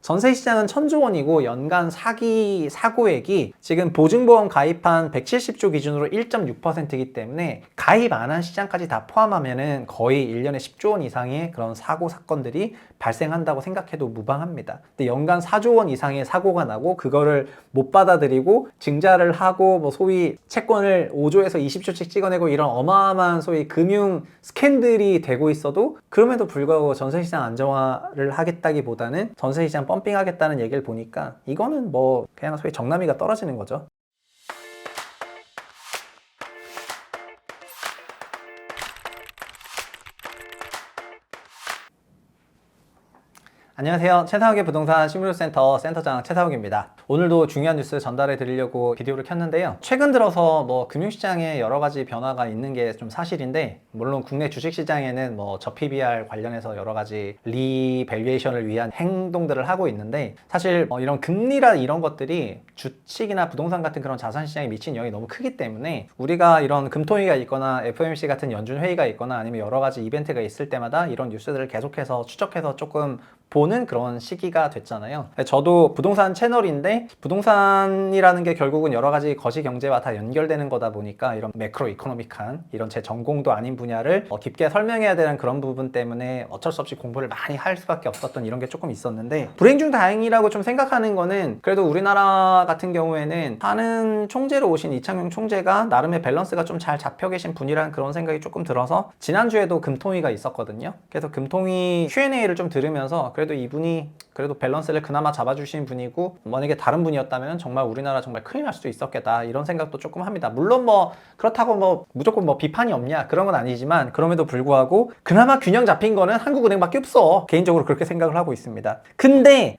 전세 시장은 1,000조 원이고 연간 사고액이 지금 보증보험 가입한 170조 기준으로 1.6%이기 때문에 가입 안 한 시장까지 다 포함하면은 거의 1년에 10조 원 이상의 그런 사고 사건들이 발생한다고 생각해도 무방합니다. 근데 연간 4조 원 이상의 사고가 나고 그거를 못 받아들이고 증자를 하고 뭐 소위 채권을 5조에서 20조씩 찍어내고 이런 어마어마한 소위 금융 스캔들이 되고 있어도 그럼에도 불구하고 전세시장 안정화를 하겠다기보다는 전세시장 펌핑하겠다는 얘기를 보니까 이거는 뭐 그냥 소위 정남이가 떨어지는 거죠. 안녕하세요. 최상욱의 부동산 실무센터 센터장 최상욱입니다. 오늘도 중요한 뉴스 전달해 드리려고 비디오를 켰는데요. 최근 들어서 뭐 금융시장에 여러 가지 변화가 있는 게 좀 사실인데, 물론 국내 주식시장에는 뭐 저PBR 관련해서 여러 가지 리밸류에이션을 위한 행동들을 하고 있는데, 사실 이런 금리라 이런 것들이 주식이나 부동산 같은 그런 자산시장에 미친 영향이 너무 크기 때문에 우리가 이런 금토회의가 있거나 FOMC 같은 연준회의가 있거나 아니면 여러 가지 이벤트가 있을 때마다 이런 뉴스들을 계속해서 추적해서 조금 보는 그런 시기가 됐잖아요. 저도 부동산 채널인데 부동산이라는 게 결국은 여러 가지 거시경제와 다 연결되는 거다 보니까 이런 매크로 이코노믹한 이런 제 전공도 아닌 분야를 깊게 설명해야 되는 그런 부분 때문에 어쩔 수 없이 공부를 많이 할 수밖에 없었던 이런 게 조금 있었는데, 불행 중 다행이라고 좀 생각하는 거는 그래도 우리나라 같은 경우에는 하는 총재로 오신 이창용 총재가 나름의 밸런스가 좀 잘 잡혀 계신 분이라는 그런 생각이 조금 들어서 지난주에도 금통위가 있었거든요. 그래서 금통위 Q&A를 좀 들으면서 그래도 이분이 그래도 밸런스를 그나마 잡아주신 분이고, 만약에 다른 분이었다면 정말 우리나라 정말 큰일 날 수도 있었겠다 이런 생각도 조금 합니다. 물론 뭐 그렇다고 뭐 무조건 뭐 비판이 없냐 그런 건 아니지만, 그럼에도 불구하고 그나마 균형 잡힌 거는 한국은행밖에 없어. 개인적으로 그렇게 생각을 하고 있습니다. 근데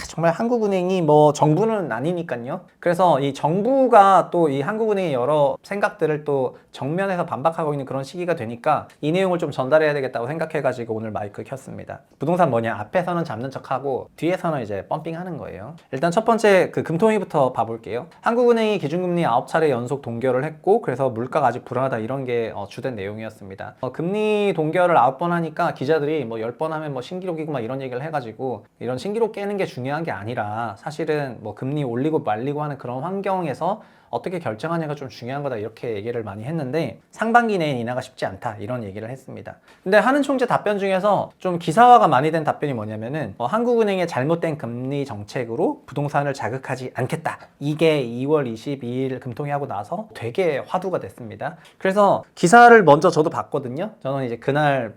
정말 한국은행이 뭐 정부는 아니니까요. 그래서 이 정부가 또 이 한국은행의 여러 생각들을 또 정면에서 반박하고 있는 그런 시기가 되니까 이 내용을 좀 전달해야 되겠다고 생각해가지고 오늘 마이크 켰습니다. 부동산 뭐냐, 앞에서는 잡는 척하고 뒤에서는 이제 펌핑하는 거예요. 일단 첫 번째 그 금통위부터 봐볼게요. 한국은행이 기준금리 9차례 연속 동결을 했고, 그래서 물가가 아직 불안하다 이런 게 주된 내용이었습니다. 금리 동결을 9번 하니까 기자들이 뭐 10번 하면 뭐 신기록이고 막 이런 얘기를 해가지고, 이런 신기록 깨는 게 중요한 게 아니라 사실은 뭐 금리 올리고 말리고 하는 그런 환경에서 어떻게 결정하냐가 좀 중요한 거다 이렇게 얘기를 많이 했는데, 상반기 내엔 인하가 쉽지 않다 이런 얘기를 했습니다. 근데 하는 총재 답변 중에서 좀 기사화가 많이 된 답변이 뭐냐면은 한국은행의 잘못된 금리 정책으로 부동산을 자극하지 않겠다, 이게 2월 22일 금통위하고 나서 되게 화두가 됐습니다. 그래서 기사를 먼저 저도 봤거든요. 저는 이제 그날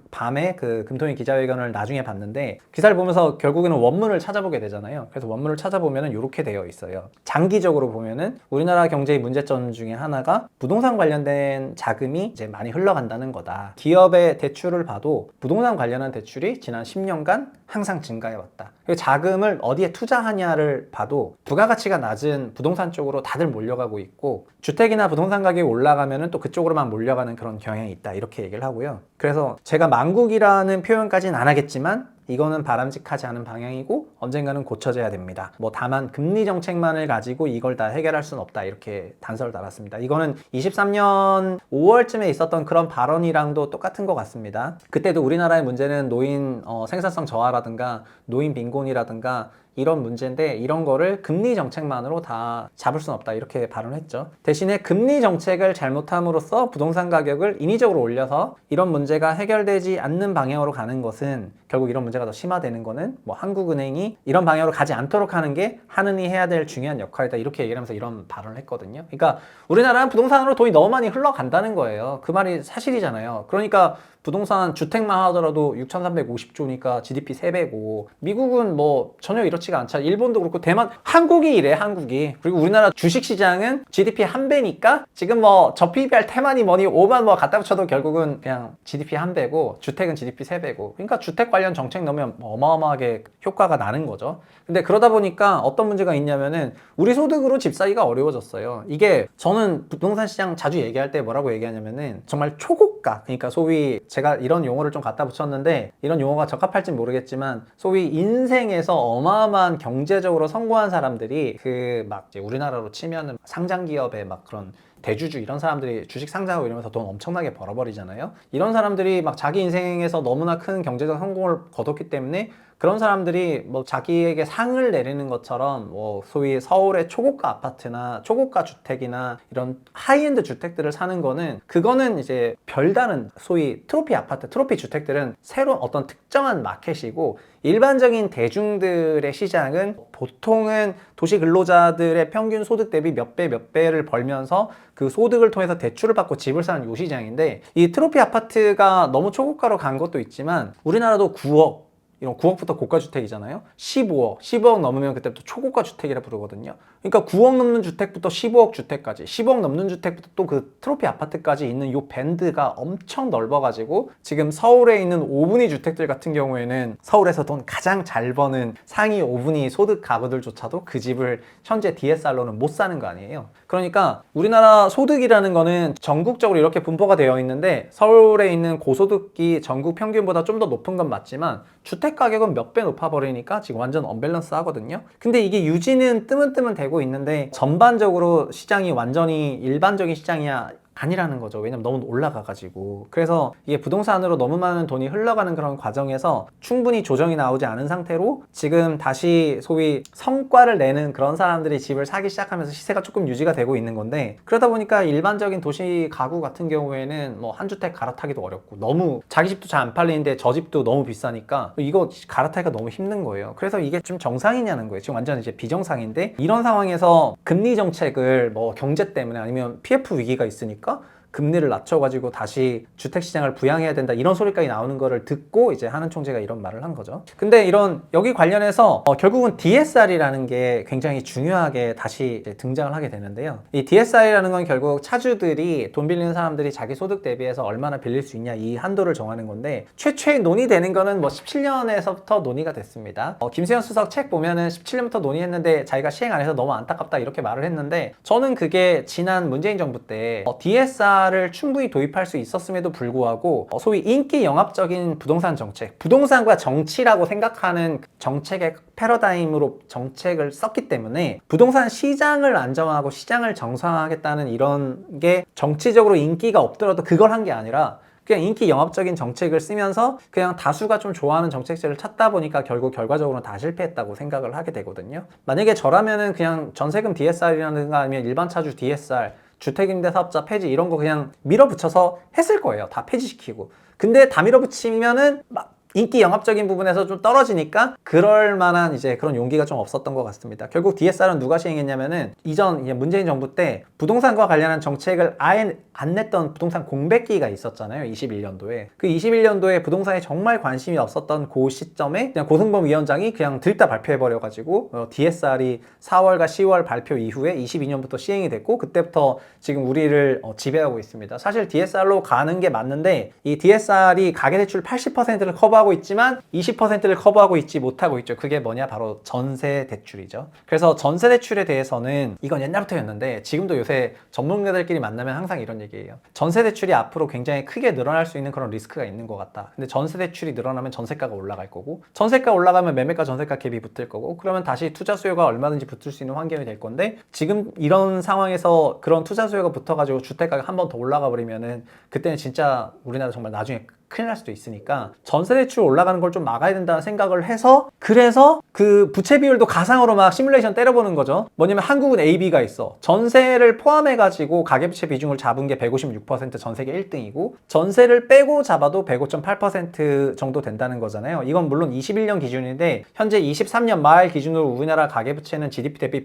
밤에 그 금통위 기자회견을 나중에 봤는데, 기사를 보면서 결국에는 원문을 찾아보게 되잖아요. 그래서 원문을 찾아보면은 이렇게 되어 있어요. 장기적으로 보면은 우리나라 경제의 문제점 중에 하나가 부동산 관련된 자금이 이제 많이 흘러간다는 거다. 기업의 대출을 봐도 부동산 관련한 대출이 지난 10년간 항상 증가해왔다. 그리고 자금을 어디에 투자하냐를 봐도 부가가치가 낮은 부동산 쪽으로 다들 몰려가고 있고, 주택이나 부동산 가격이 올라가면은 또 그쪽으로만 몰려가는 그런 경향이 있다 이렇게 얘기를 하고요. 그래서 제가 망국이라는 표현까지는 안 하겠지만 이거는 바람직하지 않은 방향이고 언젠가는 고쳐져야 됩니다. 뭐 다만 금리 정책만을 가지고 이걸 다 해결할 수는 없다 이렇게 단서를 달았습니다. 이거는 23년 5월쯤에 있었던 그런 발언이랑도 똑같은 것 같습니다. 그때도 우리나라의 문제는 노인 생산성 저하라든가 노인 빈곤이라든가 이런 문제인데, 이런 거를 금리 정책만으로 다 잡을 수는 없다 이렇게 발언했죠. 대신에 금리 정책을 잘못함으로써 부동산 가격을 인위적으로 올려서 이런 문제가 해결되지 않는 방향으로 가는 것은, 결국 이런 문제가 더 심화되는 거는 뭐 한국은행이 이런 방향으로 가지 않도록 하는 게 하느니 해야 될 중요한 역할이다 이렇게 얘기를 하면서 이런 발언을 했거든요. 그러니까 우리나라는 부동산으로 돈이 너무 많이 흘러간다는 거예요. 그 말이 사실이잖아요. 그러니까 부동산 주택만 하더라도 6,350조니까 GDP 3배고, 미국은 뭐 전혀 이렇지가 않죠. 일본도 그렇고, 대만, 한국이 이래, 한국이. 그리고 우리나라 주식시장은 GDP 1배니까 지금 뭐 저PBR 테마니 뭐니 5만 뭐 갖다 붙여도 결국은 그냥 GDP 1배고 주택은 GDP 3배고, 그러니까 주택 관련 정책 넣으면 어마어마하게 효과가 나는 거죠. 근데 그러다 보니까 어떤 문제가 있냐면은 우리 소득으로 집 사기가 어려워졌어요. 이게 저는 부동산 시장 자주 얘기할 때 뭐라고 얘기하냐면은 정말 초고가, 그러니까 소위 제가 이런 용어를 좀 갖다 붙였는데 이런 용어가 적합할지 모르겠지만, 소위 인생에서 어마어마한 경제적으로 성공한 사람들이 그 막 이제 우리나라로 치면은 상장 기업의 막 그런 대주주 이런 사람들이 주식 상장하고 이러면서 돈 엄청나게 벌어버리잖아요. 이런 사람들이 막 자기 인생에서 너무나 큰 경제적 성공을 거뒀기 때문에 그런 사람들이 뭐 자기에게 상을 내리는 것처럼 뭐 소위 서울의 초고가 아파트나 초고가 주택이나 이런 하이엔드 주택들을 사는 거는 그거는 이제 별다른 소위 트로피 아파트, 트로피 주택들은 새로운 어떤 특정한 마켓이고 일반적인 대중들의 시장은 보통은 도시 근로자들의 평균 소득 대비 몇 배를 벌면서 그 소득을 통해서 대출을 받고 집을 사는 요 시장인데 이 트로피 아파트가 너무 초고가로 간 것도 있지만 우리나라도 9억 이런 9억부터 고가주택이잖아요. 15억 넘으면 그때부터 초고가 주택이라 부르거든요. 그러니까 9억 넘는 주택부터 15억 주택까지 10억 넘는 주택부터 또 그 트로피 아파트까지 있는 요 밴드가 엄청 넓어가지고 지금 서울에 있는 5분위 주택들 같은 경우에는 서울에서 돈 가장 잘 버는 상위 5분위 소득 가구들조차도 그 집을 현재 DSR로는 못 사는 거 아니에요. 그러니까 우리나라 소득이라는 거는 전국적으로 이렇게 분포가 되어 있는데 서울에 있는 고소득이 전국 평균보다 좀 더 높은 건 맞지만 주택 가격은 몇 배 높아버리니까 지금 완전 언밸런스 하거든요. 근데 이게 유지는 뜨문뜨문 되고 있는데 전반적으로 시장이 완전히 일반적인 시장이야 아니라는 거죠. 왜냐면 너무 올라가가지고. 그래서 이게 부동산으로 너무 많은 돈이 흘러가는 그런 과정에서 충분히 조정이 나오지 않은 상태로 지금 다시 소위 성과를 내는 그런 사람들이 집을 사기 시작하면서 시세가 조금 유지가 되고 있는 건데 그러다 보니까 일반적인 도시 가구 같은 경우에는 뭐 한 주택 갈아타기도 어렵고 너무 자기 집도 잘 안 팔리는데 저 집도 너무 비싸니까 이거 갈아타기가 너무 힘든 거예요. 그래서 이게 좀 정상이냐는 거예요. 지금 완전 이제 비정상인데 이런 상황에서 금리 정책을 뭐 경제 때문에 아니면 PF 위기가 있으니까 금리를 낮춰가지고 다시 주택시장을 부양해야 된다 이런 소리까지 나오는 거를 듣고 이제 하는 총재가 이런 말을 한 거죠. 근데 이런 여기 관련해서 결국은 DSR이라는 게 굉장히 중요하게 다시 이제 등장을 하게 되는데요. 이 DSR이라는 건 결국 차주들이 돈 빌리는 사람들이 자기 소득 대비해서 얼마나 빌릴 수 있냐 이 한도를 정하는 건데 최초에 논의되는 거는 뭐 17년에서부터 논의가 됐습니다. 김수현 수석 책 보면은 17년부터 논의했는데 자기가 시행 안 해서 너무 안타깝다 이렇게 말을 했는데 저는 그게 지난 문재인 정부 때 DSR 를 충분히 도입할 수 있었음에도 불구하고 소위 인기 영합적인 부동산 정책, 부동산과 정치라고 생각하는 정책의 패러다임으로 정책을 썼기 때문에 부동산 시장을 안정화하고 시장을 정상화하겠다는 이런 게 정치적으로 인기가 없더라도 그걸 한 게 아니라 그냥 인기 영합적인 정책을 쓰면서 그냥 다수가 좀 좋아하는 정책들을 찾다 보니까 결국 결과적으로는 다 실패했다고 생각을 하게 되거든요. 만약에 저라면은 그냥 전세금 DSR이라든가 아니면 일반 차주 DSR 주택임대사업자 폐지 이런 거 그냥 밀어붙여서 했을 거예요. 다 폐지시키고. 근데 다 밀어붙이면은 막 인기 영합적인 부분에서 좀 떨어지니까 그럴 만한 이제 그런 용기가 좀 없었던 것 같습니다. 결국 DSR은 누가 시행했냐면은 이전 문재인 정부 때 부동산과 관련한 정책을 아예 안 냈던 부동산 공백기가 있었잖아요. 21년도에. 그 21년도에 부동산에 정말 관심이 없었던 그 시점에 그냥 고승범 위원장이 그냥 들다 발표해버려가지고 DSR이 4월과 10월 발표 이후에 22년부터 시행이 됐고 그때부터 지금 우리를 지배하고 있습니다. 사실 DSR로 가는 게 맞는데 이 DSR이 가계대출 80%를 커버하고 있지만 20%를 커버하고 있지 못하고 있죠. 그게 뭐냐? 바로 전세 대출이죠. 그래서 전세 대출에 대해서는 이건 옛날부터였는데 지금도 요새 전문가들끼리 만나면 항상 이런 얘기예요. 전세 대출이 앞으로 굉장히 크게 늘어날 수 있는 그런 리스크가 있는 것 같다. 근데 전세 대출이 늘어나면 전세가가 올라갈 거고 전세가 올라가면 매매가 전세가 갭이 붙을 거고 그러면 다시 투자 수요가 얼마든지 붙을 수 있는 환경이 될 건데 지금 이런 상황에서 그런 투자 수요가 붙어가지고 주택가가 한 번 더 올라가 버리면은 그때는 진짜 우리나라 정말 나중에 큰일 날 수도 있으니까 전세 대출 올라가는 걸 좀 막아야 된다는 생각을 해서 그래서 그 부채 비율도 가상으로 막 시뮬레이션 때려보는 거죠. 뭐냐면 한국은 AB가 있어. 전세를 포함해가지고 가계부채 비중을 잡은 게 156% 전 세계 1등이고 전세를 빼고 잡아도 105.8% 정도 된다는 거잖아요. 이건 물론 21년 기준인데 현재 23년 말 기준으로 우리나라 가계부채는 GDP 대비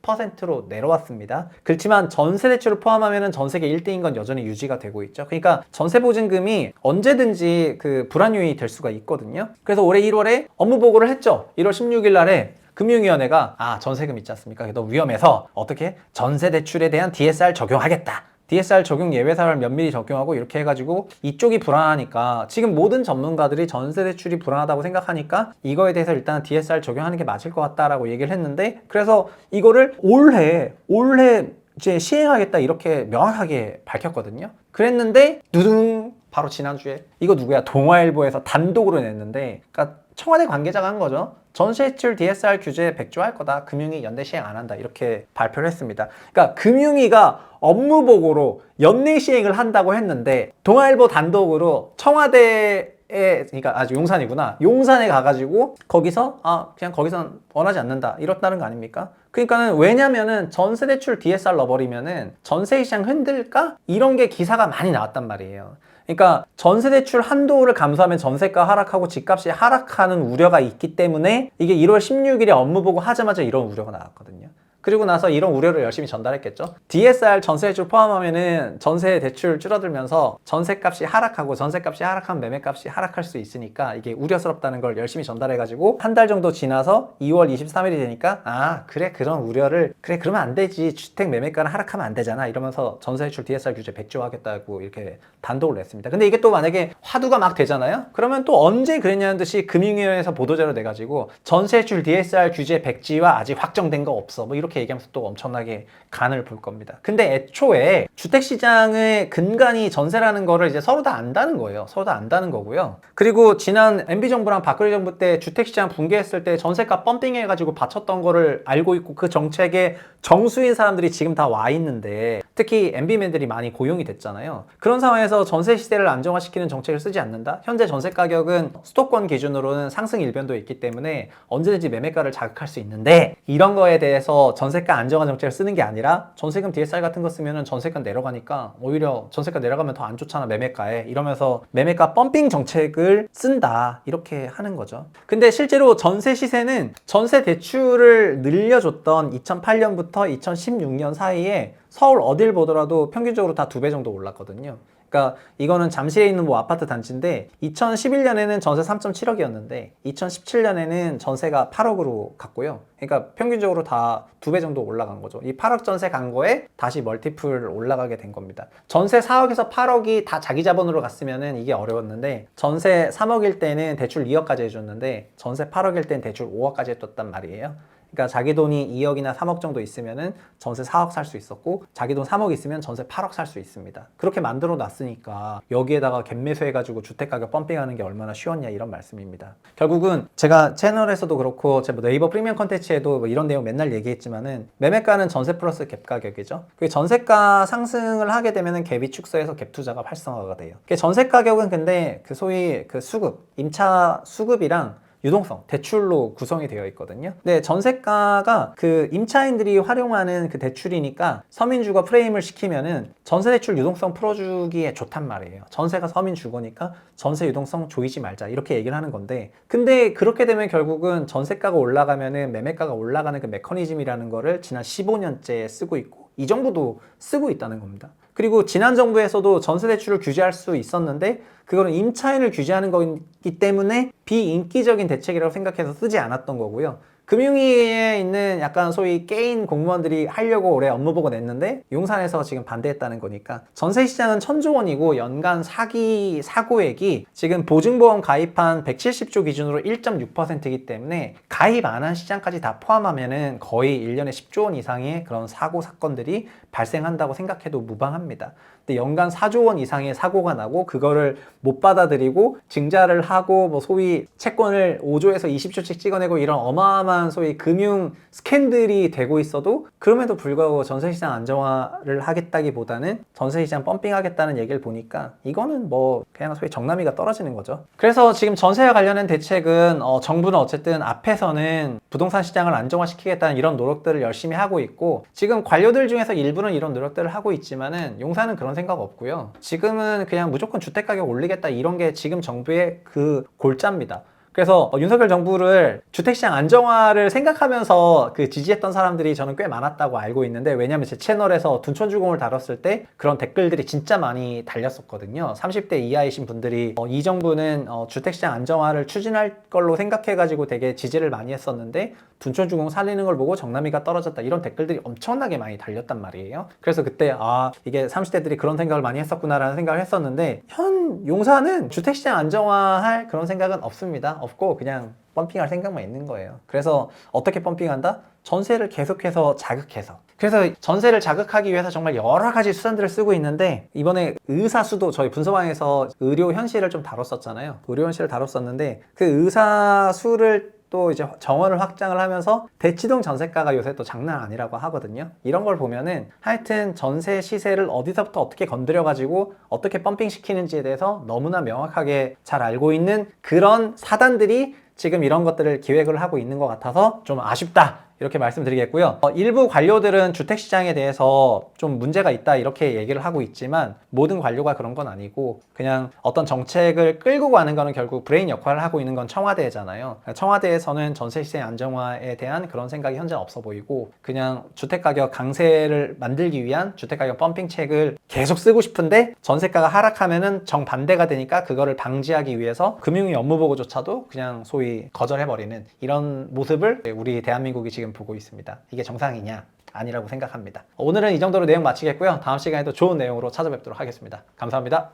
100%로 내려왔습니다. 그렇지만 전세 대출을 포함하면 전 세계 1등인 건 여전히 유지가 되고 있죠. 그러니까 전세 보증금이 언제든지 그 불안 요인이 될 수가 있거든요. 그래서 올해 1월에 업무 보고를 했죠. 1월 16일 날에 금융위원회가 전세금 있지 않습니까? 너무 위험해서 어떻게 전세 대출에 대한 DSR 적용하겠다. DSR 적용 예외사를 면밀히 적용하고 이렇게 해가지고 이쪽이 불안하니까 지금 모든 전문가들이 전세 대출이 불안하다고 생각하니까 이거에 대해서 일단 DSR 적용하는 게 맞을 것 같다라고 얘기를 했는데 그래서 이거를 올해 이제 시행하겠다 이렇게 명확하게 밝혔거든요. 그랬는데 두둥 바로 지난주에 이거 누구야? 동아일보에서 단독으로 냈는데 그러니까 청와대 관계자가 한 거죠. 전세대출 DSR 규제 백지화할 거다. 금융위 연내 시행 안 한다. 이렇게 발표를 했습니다. 그러니까 금융위가 업무보고로 연내 시행을 한다고 했는데 동아일보 단독으로 청와대에, 그러니까 아주 용산이구나. 용산에 가가지고 거기서 그냥 거기선 원하지 않는다. 이렇다는 거 아닙니까? 그러니까는 왜냐면은 전세대출 DSR 넣어버리면은 전세시장 흔들까? 이런 게 기사가 많이 나왔단 말이에요. 그러니까 전세대출 한도를 감소하면 전세가 하락하고 집값이 하락하는 우려가 있기 때문에 이게 1월 16일에 업무보고 하자마자 이런 우려가 나왔거든요. 그리고 나서 이런 우려를 열심히 전달했겠죠. DSR 전세대출 포함하면은 전세 대출 줄어들면서 전세값이 하락하고 전세값이 하락하면 매매값이 하락할 수 있으니까 이게 우려스럽다는 걸 열심히 전달해가지고 한 달 정도 지나서 2월 23일이 되니까 그래 그런 우려를 그래 그러면 안 되지 주택 매매가는 하락하면 안 되잖아 이러면서 전세대출 DSR 규제 백지화하겠다고 이렇게 단독을 냈습니다. 근데 이게 또 만약에 화두가 막 되잖아요. 그러면 또 언제 그랬냐는 듯이 금융위원회에서 보도자료 내가지고 전세대출 DSR 규제 백지화 아직 확정된 거 없어 뭐 이렇게 얘기하면서 또 엄청나게 간을 볼 겁니다. 근데 애초에 주택시장의 근간이 전세라는 거를 이제 서로 다 안다는 거예요. 서로 다 안다는 거고요. 그리고 지난 MB정부랑 박근혜 정부 때 주택시장 붕괴했을 때 전세가 펌핑해가지고 받쳤던 거를 알고 있고 그 정책에 정수인 사람들이 지금 다 와 있는데 특히 MB맨들이 많이 고용이 됐잖아요. 그런 상황에서 전세 시세를 안정화시키는 정책을 쓰지 않는다? 현재 전세 가격은 수도권 기준으로는 상승 일변도에 있기 때문에 언제든지 매매가를 자극할 수 있는데 이런 거에 대해서 전세가 안정화 정책을 쓰는 게 아니라 전세금 DSR 같은 거 쓰면은 전세가 내려가니까 오히려 전세가 내려가면 더 안 좋잖아 매매가에 이러면서 매매가 펌핑 정책을 쓴다 이렇게 하는 거죠. 근데 실제로 전세 시세는 전세 대출을 늘려줬던 2008년부터 2016년 사이에 서울 어딜 보더라도 평균적으로 다 2배 정도 올랐거든요. 그러니까 이거는 잠실에 있는 뭐 아파트 단지인데 2011년에는 전세 3.7억이었는데 2017년에는 전세가 8억으로 갔고요. 그러니까 평균적으로 다 2배 정도 올라간 거죠. 이 8억 전세 간 거에 다시 멀티플 올라가게 된 겁니다. 전세 4억에서 8억이 다 자기 자본으로 갔으면은 이게 어려웠는데 전세 3억일 때는 대출 2억까지 해줬는데 전세 8억일 때는 대출 5억까지 해줬단 말이에요. 그러니까 자기 돈이 2억이나 3억 정도 있으면은 전세 4억 살 수 있었고 자기 돈 3억 있으면 전세 8억 살 수 있습니다. 그렇게 만들어 놨으니까 여기에다가 갭매수 해가지고 주택가격 펌핑하는 게 얼마나 쉬웠냐 이런 말씀입니다. 결국은 제가 채널에서도 그렇고 제 네이버 프리미엄 컨텐츠에도 뭐 이런 내용 맨날 얘기했지만은 매매가는 전세 플러스 갭 가격이죠. 그 전세가 상승을 하게 되면은 갭이 축소해서 갭 투자가 활성화가 돼요. 전세 가격은 근데 그 소위 그 수급, 임차 수급이랑 유동성, 대출로 구성이 되어 있거든요. 근데 전세가가 그 임차인들이 활용하는 그 대출이니까 서민주거 프레임을 시키면은 전세대출 유동성 풀어주기에 좋단 말이에요. 전세가 서민주거니까 전세 유동성 조이지 말자 이렇게 얘기를 하는 건데 근데 그렇게 되면 결국은 전세가가 올라가면은 매매가가 올라가는 그 메커니즘이라는 거를 지난 15년째 쓰고 있고 이 정부도 쓰고 있다는 겁니다. 그리고 지난 정부에서도 전세대출을 규제할 수 있었는데 그거는 임차인을 규제하는 거기 때문에 비인기적인 대책이라고 생각해서 쓰지 않았던 거고요. 금융위에 있는 약간 소위 깨인 공무원들이 하려고 올해 업무보고 냈는데 용산에서 지금 반대했다는 거니까 전세시장은 1,000조 원이고 연간 사고액이 지금 보증보험 가입한 170조 기준으로 1.6%이기 때문에 가입 안 한 시장까지 다 포함하면은 거의 1년에 10조 원 이상의 그런 사고 사건들이 발생한다고 생각해도 무방합니다. 근데 연간 4조 원 이상의 사고가 나고 그거를 못 받아들이고 증자를 하고 뭐 소위 채권을 5조에서 20조씩 찍어내고 이런 어마어마한 소위 금융 스캔들이 되고 있어도 그럼에도 불구하고 전세시장 안정화를 하겠다기보다는 전세시장 펌핑하겠다는 얘기를 보니까 이거는 뭐 그냥 소위 정남이가 떨어지는 거죠. 그래서 지금 전세와 관련된 대책은 정부는 어쨌든 앞에서는 부동산 시장을 안정화시키겠다는 이런 노력들을 열심히 하고 있고 지금 관료들 중에서 일부는 이런 노력들을 하고 있지만은 용산은 그런 생각 없고요. 지금은 그냥 무조건 주택가격 올리겠다 이런 게 지금 정부의 그 골자입니다. 그래서 윤석열 정부를 주택시장 안정화를 생각하면서 그 지지했던 사람들이 저는 꽤 많았다고 알고 있는데 왜냐면 제 채널에서 둔촌주공을 다뤘을 때 그런 댓글들이 진짜 많이 달렸었거든요. 30대 이하이신 분들이 이 정부는 주택시장 안정화를 추진할 걸로 생각해가지고 되게 지지를 많이 했었는데 둔촌주공 살리는 걸 보고 정남이가 떨어졌다 이런 댓글들이 엄청나게 많이 달렸단 말이에요. 그래서 그때 이게 30대들이 그런 생각을 많이 했었구나라는 생각을 했었는데 현 용산은 주택시장 안정화할 그런 생각은 없습니다. 없고 그냥 펌핑할 생각만 있는 거예요. 그래서 어떻게 펌핑한다? 전세를 계속해서 자극해서. 그래서 전세를 자극하기 위해서 정말 여러 가지 수단들을 쓰고 있는데 이번에 의사 수도 저희 분서방에서 의료 현실을 좀 다뤘었잖아요. 의료 현실을 다뤘었는데 그 의사 수를 또 이제 정원을 확장을 하면서 대치동 전세가가 요새 또 장난 아니라고 하거든요. 이런 걸 보면은 하여튼 전세 시세를 어디서부터 어떻게 건드려가지고 어떻게 펌핑 시키는지에 대해서 너무나 명확하게 잘 알고 있는 그런 사단들이 지금 이런 것들을 기획을 하고 있는 것 같아서 좀 아쉽다, 이렇게 말씀드리겠고요. 일부 관료들은 주택시장에 대해서 좀 문제가 있다 이렇게 얘기를 하고 있지만 모든 관료가 그런 건 아니고, 그냥 어떤 정책을 끌고 가는 거는 결국 브레인 역할을 하고 있는 건 청와대잖아요. 청와대에서는 전세시세 안정화에 대한 그런 생각이 현재 없어 보이고, 그냥 주택가격 강세를 만들기 위한 주택가격 펌핑책을 계속 쓰고 싶은데 전세가가 하락하면은 정반대가 되니까 그거를 방지하기 위해서 금융위 업무보고조차도 그냥 소위 거절해버리는 이런 모습을 우리 대한민국이 지금 보고 있습니다. 이게 정상이냐? 아니라고 생각합니다. 오늘은 이 정도로 내용 마치겠고요. 다음 시간에도 좋은 내용으로 찾아뵙도록 하겠습니다. 감사합니다.